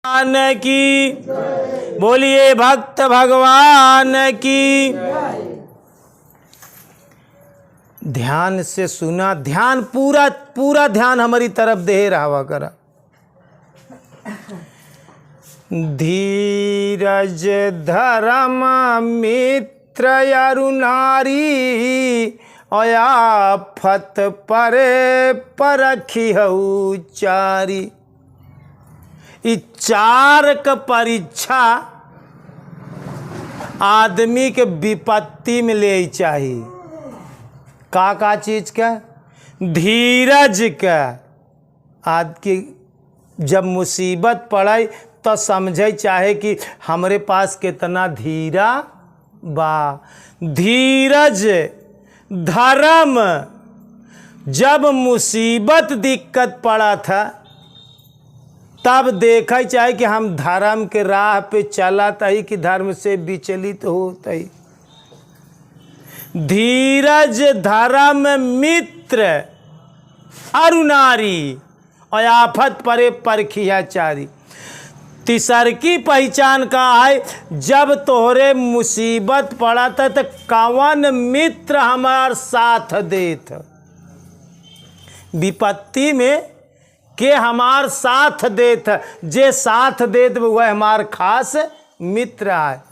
भगवान की बोलिए, भक्त भगवान की। ध्यान से सुना, ध्यान पूरा पूरा ध्यान हमारी तरफ दे रहा करा। धीरज धर्म मित्र अरु नारी, आफत परे परखिहु चारी। ई चार क परीक्षा आदमी के विपत्ति में ले चाहिए। का चीज का? धीरज का। आज की जब मुसीबत पड़े तो समझे चाहे कि हमरे पास कितना धीरा बा। धीरज धर्म, जब मुसीबत दिक्कत पड़ा था तब देखा चाहे कि हम धर्म के राह पे चला तही कि धर्म से विचलित होता ही। धीरज धर्म मित्र अरु नारी, और आफत परे परखिया चारी। तीसर की पहचान का है, जब तोहरे मुसीबत पड़ा था तो कौन मित्र हमार साथ देत। विपत्ति में के हमार साथ देत, जे साथ देत वह हमार खास मित्र है।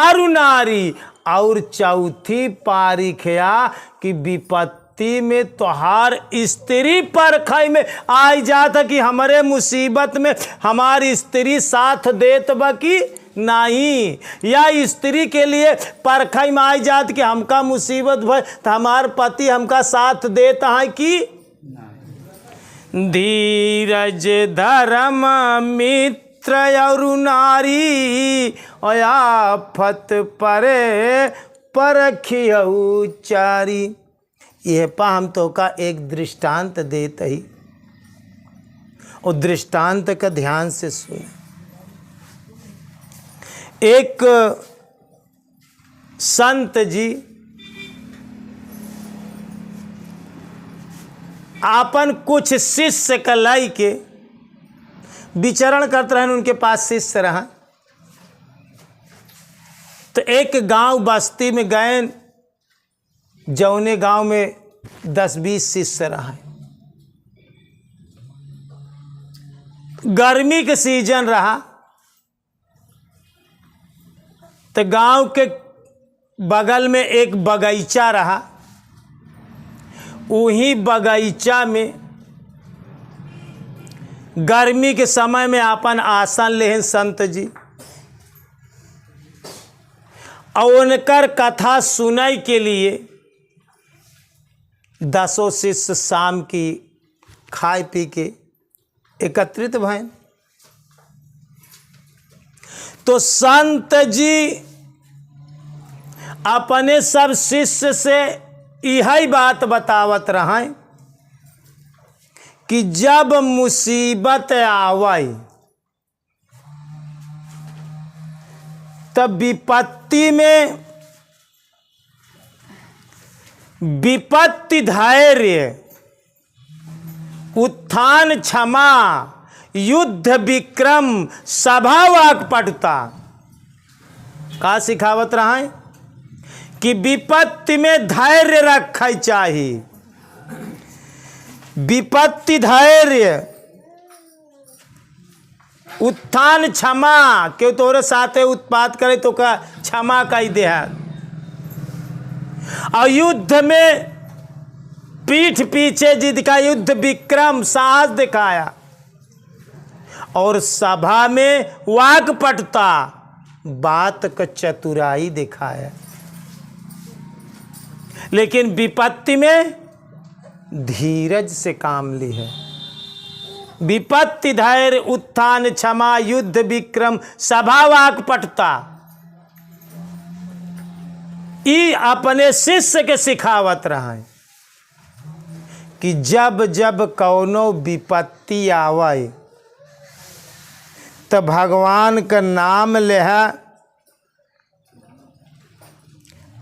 अरु नारी, और चौथी पारिखया कि विपत्ति में तोहार स्त्री परखै में आई जात कि हमारे मुसीबत में हमारी स्त्री साथ देत बा कि नहीं, या स्त्री के लिए परखै में आई जात कि हमका मुसीबत भय तो हमार पति हमका साथ देता है कि। धीरज धर्म मित्र अरु नारी, आफत परे परखिहु चारी। यह पा हम तो का एक दृष्टांत देते ही, और दृष्टांत का ध्यान से सुन। एक संत जी आपन कुछ शिष्य का लाई के विचरण करते रहे। उनके पास शिष्य रहा तो एक गांव बस्ती में गए, जौने गांव में 10-20 शिष्य रहा। गर्मी के सीजन रहा तो गांव के बगल में एक बगीचा रहा। वही बगीचा में गर्मी के समय में अपन आसन लेहन संत जी, और उनकर कथा सुनाई के लिए 10 शिष्य शाम की खाए पी के एकत्रित भय। तो संत जी अपने सब शिष्य से यही बात बतावत रहे कि जब मुसीबत आवे तब विपत्ति में विपत्ति धैर्य, उत्थान क्षमा, युद्ध विक्रम, सभा वाक्पटुता का सिखावत रहे कि विपत्ति में धैर्य रखै चाहिए। विपत्ति धैर्य, उत्थान क्षमा, क्यों तोरे साथे उत्पात करे तो का क्षमा कही दे। और युद्ध में पीठ पीछे जिद का युद्ध विक्रम, साहस दिखाया। और सभा में वाक्पटुता, बात का चतुराई दिखाया। लेकिन विपत्ति में धीरज से काम ली है। विपत्ति धैर्य, उत्थान क्षमा, युद्ध विक्रम, सभा वाक्पटुता, ई अपने शिष्य के सिखावत रहा है कि जब जब कौनो विपत्ति आवे तो भगवान का नाम लेहा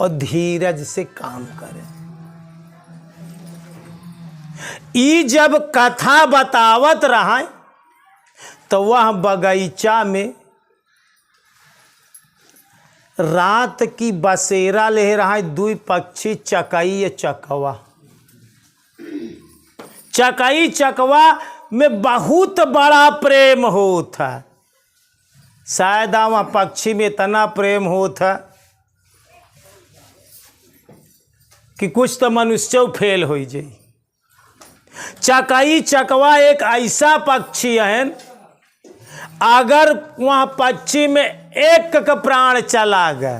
और धीरज से काम करें। ई जब कथा बतावत रहा तो वह बगीचा में रात की बसेरा ले रहा है, दुई पक्षी चकई चकवा। चकई चकवा में बहुत बड़ा प्रेम होता, शायद वहाँ पक्षी में इतना प्रेम होता कि कुछ तो मनुष्य फेल हो जाए। चकई चकवा एक ऐसा पक्षी है, अगर वहाँ पक्षी में एक का प्राण चला गया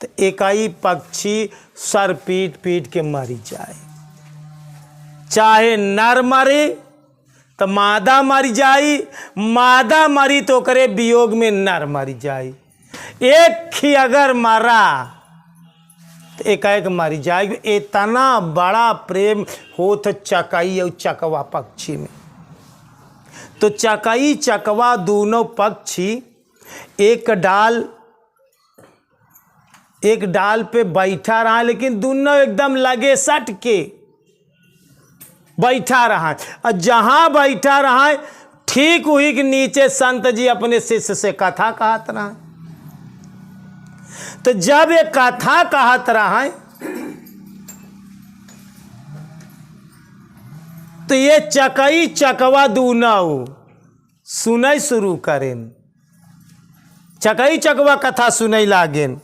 तो इकाई पक्षी सर पीट पीट के मरी जाए। चाहे नर मरे तो मादा मर जाई, मादा मरी तो करे वियोग में नर मर जाई। एक ही अगर मरा तो एक मर जाए। इतना बड़ा प्रेम होता चकई और चकवा पक्षी में। तो चकई चकवा दोनों पक्षी एक डाल पे बैठा रहा, लेकिन दोनों एकदम लगे सट के बैठा रहा। और जहां बैठा रहा ठीक हुई कि नीचे संत जी अपने शिष्य से कथा कहत रहा। तो जब ये कथा कहत रहा तो ये चकई चकवा दोनों सुनई शुरू करें। चकई चकवा कथा सुनई लागेन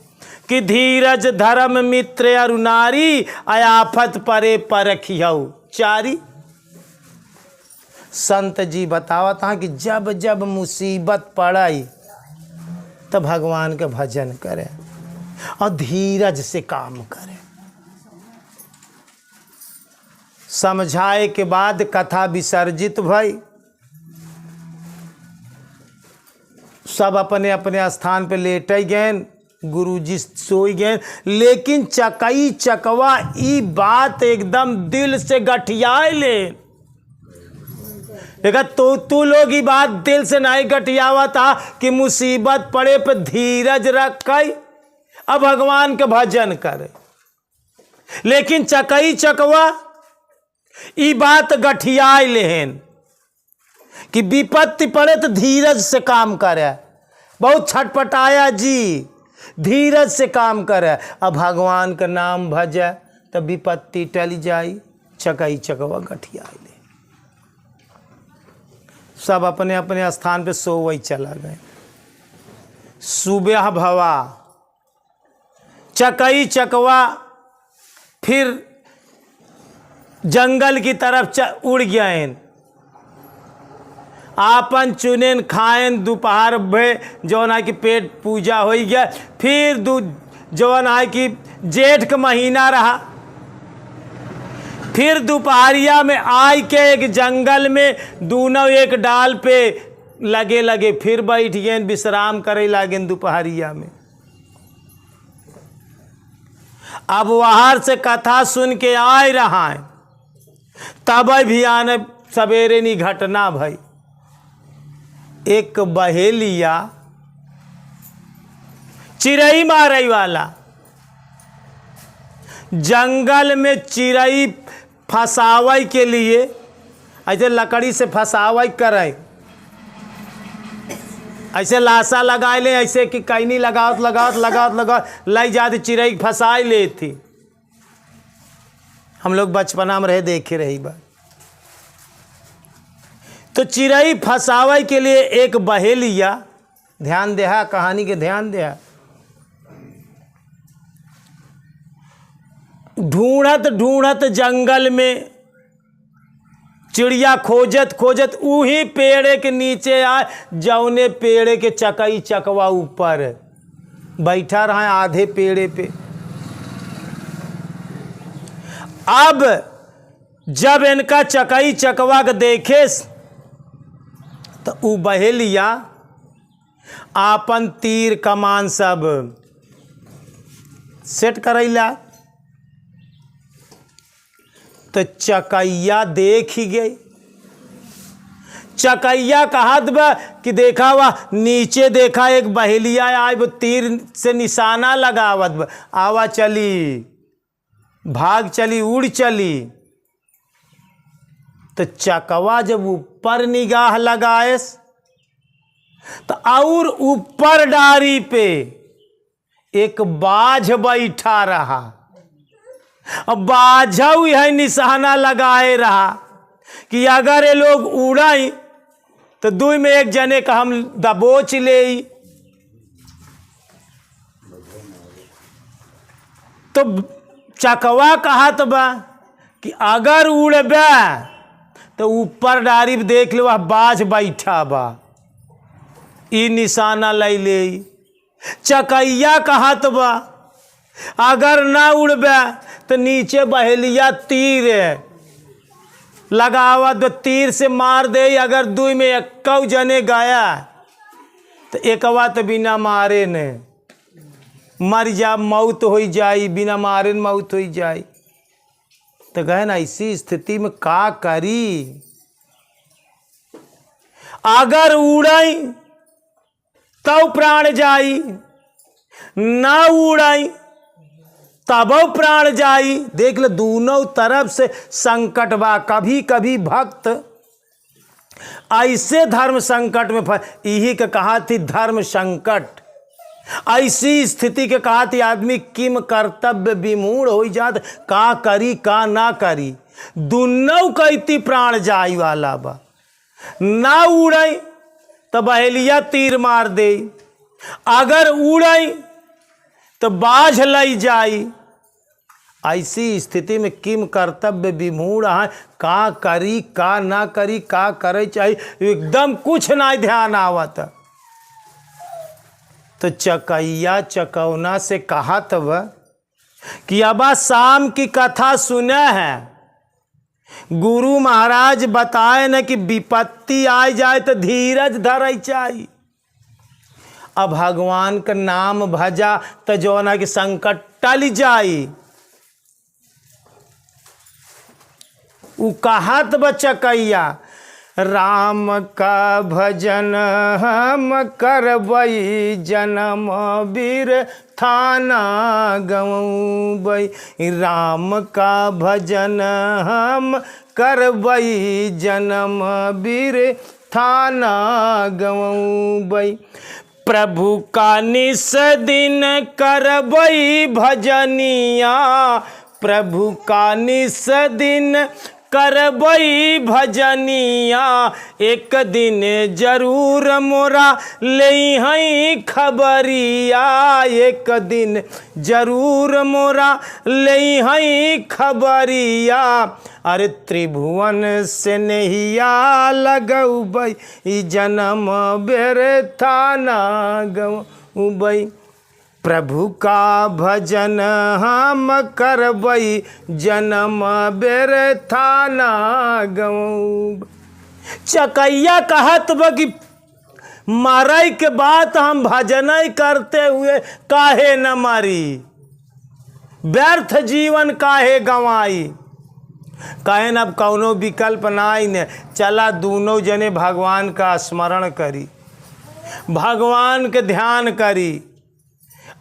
कि धीरज धर्म मित्र अरुनारी, आयाफत परे परखियौ चारी। संत जी बतावत हैं कि जब जब मुसीबत पड़ाई तो भगवान के भजन करें और धीरज से काम करें। समझाए के बाद कथा विसर्जित भई, सब अपने अपने स्थान पे लेट गए, गुरुजी सोई गए। लेकिन चकई चकवा ई बात एकदम दिल से गठियाए ले। देखा तू लोग ई बात दिल से नहीं गठियावा था कि मुसीबत पड़े पे धीरज रख अब भगवान के भजन करे। लेकिन चकई चकवा ई बात गठियाए लेहन कि विपत्ति पड़े तो धीरज से काम करे। बहुत छटपटाया जी, धीरज से काम करे, अब भगवान का नाम भजे तो विपत्ति टल जाई। चकई चकवा गठियाए ले, सब अपने अपने स्थान पे सोवई चला गए। सुबह भवा चकई चकवा फिर जंगल की तरफ उड़ गए। आपन चुनेन खाएन, दोपहर भे जौन है कि पेट पूजा हो गया। फिर जौन है कि जेठ का महीना रहा, फिर दोपहरिया में आय के एक जंगल में दोनों एक डाल पे लगे फिर बैठ गए, विश्राम करे लागे दोपहरिया में। अब बाहर से कथा सुन के आए रहा है, तब भी आने सवेरे नी घटना भाई। एक बहेलिया चिड़ई मारई वाला जंगल में चिड़ई फसावई के लिए ऐसे लकड़ी से फसावई करे, ऐसे लाशा लगाए ले, ऐसे कि कैनी लगावत लाई जाती चिड़ई फंसाई ले थी। हम लोग बचपना में रहे देखे रही बात। तो चिड़ई फंसावे के लिए एक बहेलिया, ध्यान देहा कहानी के ध्यान देहा, ढूंढत ढूंढत जंगल में चिड़िया खोजत उही पेड़ के नीचे आए जौने पेड़ के चकई चकवा ऊपर बैठा रहा है आधे पेड़े पे। अब जब इनका चकई चकवा के देखे तो उ बहेलिया आपन तीर कमान सब सेट करैला। तो चकैया देख ही गई। चकैया कहत बा कि देखा वह नीचे देखा एक बहेलिया आए, वो तीर से निशाना लगावत बा, आवा चली भाग चली उड़ चली। तो चकवा जब ऊपर निगाह लगाएस तो और ऊपर डारी पे एक बाज बैठा रहा। अब बाझऊ यह निशाना लगाए रहा कि अगर ये लोग उड़ाई तो दुई में एक जने का हम दबोच ले। तो चकवा कहत बा कि अगर उड़बे तो ऊपर डारी देख लो बाज बैठा बा, ई निशाना ले ले। चकैया कहत बा अगर ना उड़बे तो नीचे बहेलिया तीर लगावा तो तीर से मार दे। अगर दुई में एक जने गया तो एकवा तो बिना मारे ने मर जा, मौत हो जाई, बिना मारे मौत हो जाई। तो कहे ना इसी स्थिति में का करी। अगर उड़ाई तो प्राण जाई, ना उड़ाई तब प्राण जाई। देख लो दोनों तरफ से संकट बा। कभी कभी भक्त ऐसे धर्म संकट में यही के कहा थी धर्म संकट। ऐसी स्थिति के कहा थी आदमी किम कर्तव्य विमूढ़ हो जात, का करी का ना करी। दोनों कहती प्राण जाई वाला बा। ना उड़ाई तो बहेलिया तीर मार दे, अगर उड़ाई तो बाझ लई जाई। ऐसी स्थिति में किम कर्तव्य विमूढ़ है, का करी का ना करी, का करे चाहिए एकदम कुछ ना ध्यान आवत। तो चकैया चकौना से कहा तब कि अब शाम की कथा सुने हैं, गुरु महाराज बताए न कि विपत्ति आ जाए तो धीरज धरे चाहिए। अब भगवान का नाम भजा तो जो ना कि संकट टल जाई। उ कहत बचकैया राम का भजन हम करबई, जन्म वीर थाना गवई। राम का भजन हम करबई, जन्म वीर थाना गवई। प्रभु का निस दिन करबई भजनिया, प्रभु का निस दिन करबई भजनिया। एक दिन जरूर मोरा ले हई खबरिया, एक दिन जरूर मोरा ले हई खबरिया। अरे त्रिभुवन से नहिया लगौबई, जन्म बेर थाना गौबई। प्रभु का भजन हम करबई, जन्म बेर थाना गऊ। चकैया कहत बा कि मरई के बाद हम भजन करते हुए काहे न मरी, व्यर्थ जीवन काहे गंवाई। कहे न अब कौनो विकल्प नाई ने, चला दोनों जने भगवान का स्मरण करी, भगवान के ध्यान करी।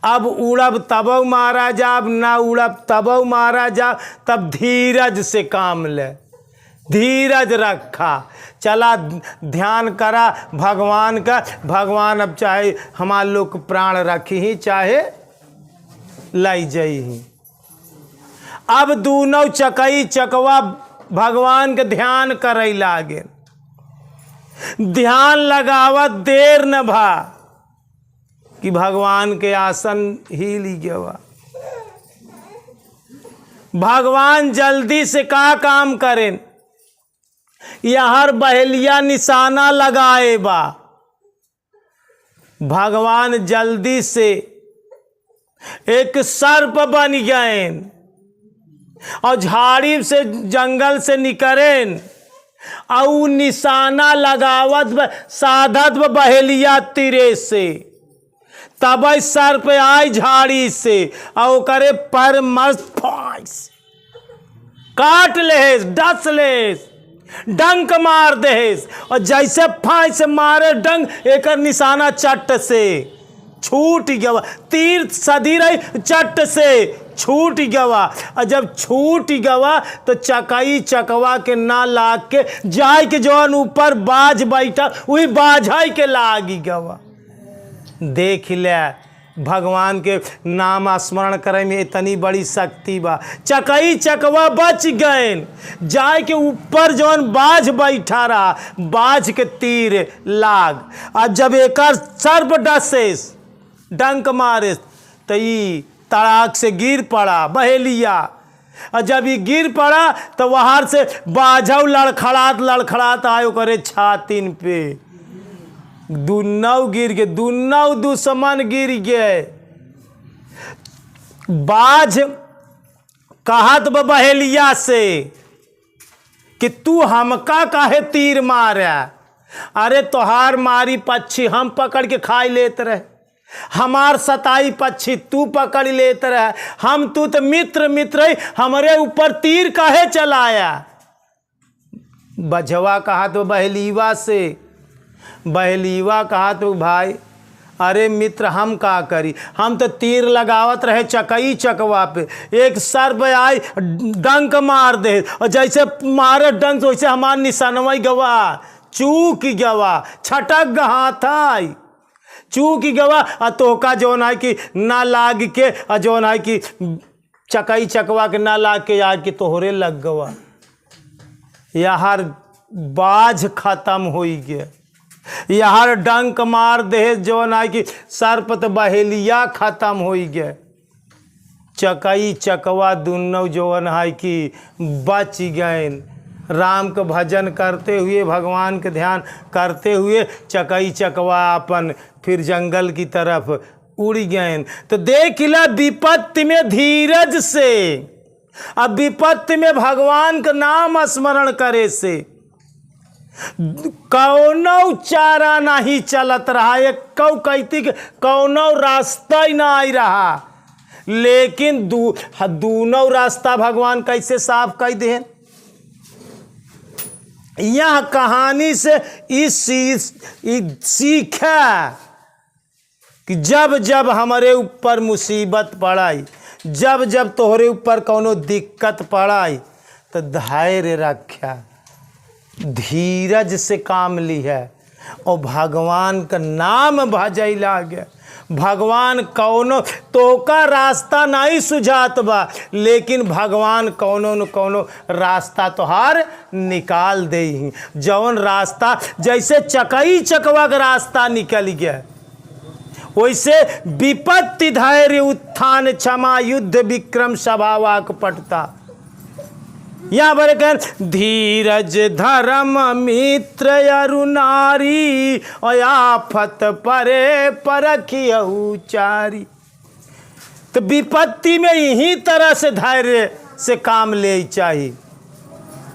अब उड़ब तब मारा जा, अब ना उड़ब तब मारा जा। तब धीरज से काम ले, धीरज रखा, चला ध्यान करा भगवान का। भगवान अब चाहे हमार लोग प्राण रखी ही, चाहे लाई जाई ही। अब दोनों चकई चकवा भगवान के ध्यान करे लागे। ध्यान लगावत देर न भा कि भगवान के आसन हिल गया। भगवान जल्दी से का काम करें, यहर बहेलिया निशाना लगाए बा। भगवान जल्दी से एक सर्प बन गए और झाड़ी से जंगल से निकलें और निशाना लगावत साधत बहेलिया तीरे से। तब सर पे आई झाड़ी से और करे पर मस्त फांस काट लेस, डस लेस, डंक मार देस। और जैसे फांस मारे डंक, एक निशाना चट से छूट गया। तीर सदी रही चट से छूट गवा। और जब छूट गवा तो चकई चकवा के ना लाग के जाय के जौन ऊपर बाज बैठा वही बाझाई के लागी गवा। देख ले भगवान के नाम स्मरण करे में इतनी बड़ी शक्ति बा। चकई चकवा बच गए, जाय के ऊपर जौन बाज बैठा रहा बाज के तीर लाग। और जब एक सर्प डसेस डंक मारे तो ई तड़ाक से गिर पड़ा बहेलिया। और जब ये गिर पड़ा तो वहां से बाझौ लड़खड़ात लड़खड़ात आयो करे छातीन पे। दुन्नौ गिर गए, दुन्नौ दुश्मन गिर गए। बाज कहत बहेलिया से कि तू हमका काहे तीर मारा? अरे तोहार मारी पक्षी हम पकड़ के खाई लेते रहे, हमार सताई पक्षी तू पकड़ लेते रहे, हम तू तो मित्र मित्र हमारे ऊपर तीर काहे चलाया? बजवा कहा तो बहेलीवा से, बहेलीवा कहा तो भाई अरे मित्र हम का करी, हम तो तीर लगावत रहे चकई चकवा पे, एक सर्प आई डंक मार दे और जैसे मारे डंक वैसे हमार निशानवा गवा, चूक गवा, छटक गहा था चूक गवा। और तोका जौन है कि ना लाग के और जौन है कि चकई चकवा के ना लाग के यार कि तोहरे लग गवा। यार बाज खत्म हो गया, यार डंक मार दे जौन है कि सर्प बहेलिया खत्म हो गए। चकई चकवा दुन्नौ जौन है कि बच गए। राम के भजन करते हुए भगवान के ध्यान करते हुए चकई चकवा अपन फिर जंगल की तरफ उड़ गए। तो देख ला विपत्ति में धीरज से, अब विपत्ति में भगवान का नाम स्मरण करे से कौनो चारा नहीं चलत रहा, एक कहती कौनो रास्ता ही ना आई रहा। लेकिन दूनों रास्ता भगवान कैसे साफ कर दे। यह कहानी से इस सीखा कि जब जब हमारे ऊपर मुसीबत पड़ाई, जब जब तोहरे ऊपर कोनो दिक्कत पड़ाई तो धैर्य रखा, धीरज से काम ली है और भगवान का नाम भजई लागे। भगवान कौनो तो का रास्ता नहीं सुझात बा, लेकिन भगवान कौनो न कौनो रास्ता तोहार निकाल दे ही। जौन रास्ता जैसे चकई चकवा का रास्ता निकल गया, वैसे विपत्ति धैर्य उत्थान क्षमा युद्ध विक्रम स्वभावाक पटता। यहाँ पर कह धीरज धर्म मित्र अरु नारी और आफत परे परखियहु चारी। तो विपत्ति में यही तरह से धैर्य से काम ले चाहिए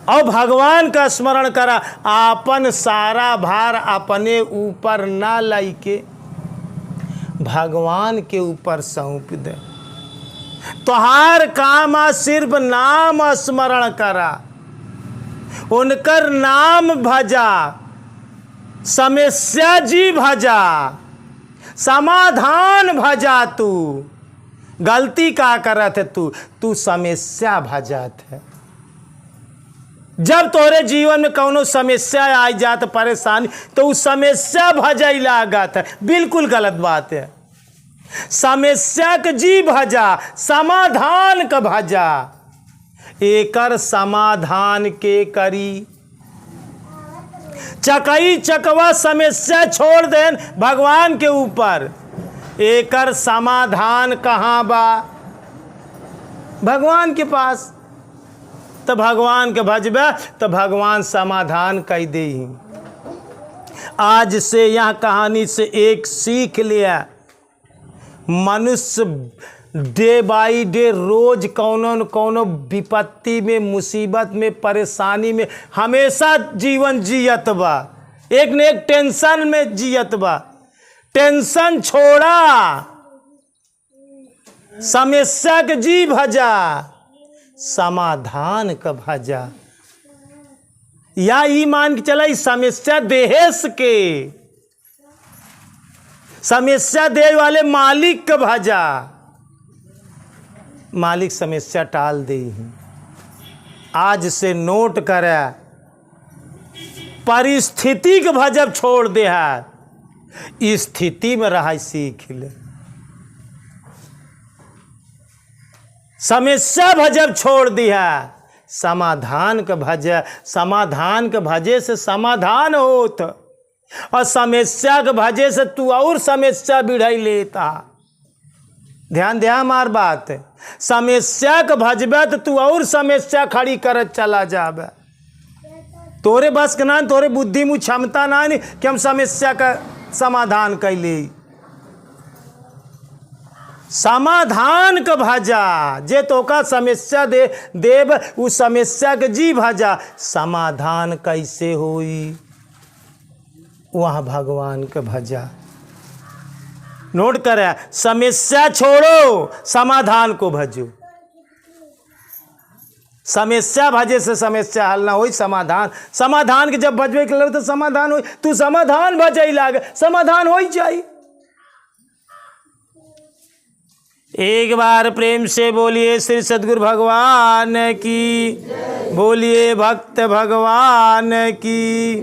और भगवान का स्मरण करा। आपन सारा भार अपने ऊपर ना लाई के भगवान के ऊपर सौंप दे। तोहार काम सिर्फ नाम स्मरण करा, उनकर नाम भजा, समस्या जी भजा, समाधान भजा। तू गलती का करत है, तू समस्या भजात है। जब तोरे जीवन में कौनो समस्या आ जात परेशानी तो उस समस्या भजाई लागत है, बिल्कुल गलत बात है। समस्या के जी भजा, समाधान का भजा। एकर समाधान के करी चकई चकवा समस्या छोड़ देन भगवान के ऊपर। एकर समाधान कहाँ बा? भगवान के पास। तो भगवान के भजबे तो भगवान समाधान कह दे। आज से यह कहानी से एक सीख लिया, मनुष्य डे बाई डे रोज कौनो न कौनो विपत्ति में, मुसीबत में, परेशानी में हमेशा जीवन जियत बा। एक न एक टेंशन में जियत बा। टेंशन छोड़ा, समस्या के जी भजा, समाधान का भजा। या ई मान के चला समस्या देहेश के, समस्या दे वाले मालिक का भजा। मालिक समस्या टाल दे। आज से नोट कर, परिस्थिति के भजब छोड़ दे है, स्थिति में रहा सीख ले। समस्या भजब छोड़ दिया, समाधान के भजे, समाधान के भजे से समाधान होत, और समस्या के भजे से तू और समस्या बिढ़ाई लेता। ध्यान दे हमार बात, समस्या के भजबे तो तू और समस्या खड़ी करत चला जाबे। तोरे बस के ना, तोरे बुद्धि में क्षमता ना कि हम समस्या का समाधान कैले। समाधान के भजा, जे तो का समस्या दे देव उस समस्या के जी भजा। समाधान कैसे होई, वहाँ भगवान के भजा। नोट करे, समस्या छोड़ो, समाधान को भजो। समस्या भजे से समस्या हल ना होई, समाधान, समाधान के जब भजबे के लगे तो समाधान होई। तू समाधान भजे लागे, समाधान हो ही चाहिए। एक बार प्रेम से बोलिए श्री सद्गुरु भगवान की, बोलिए भक्त भगवान की।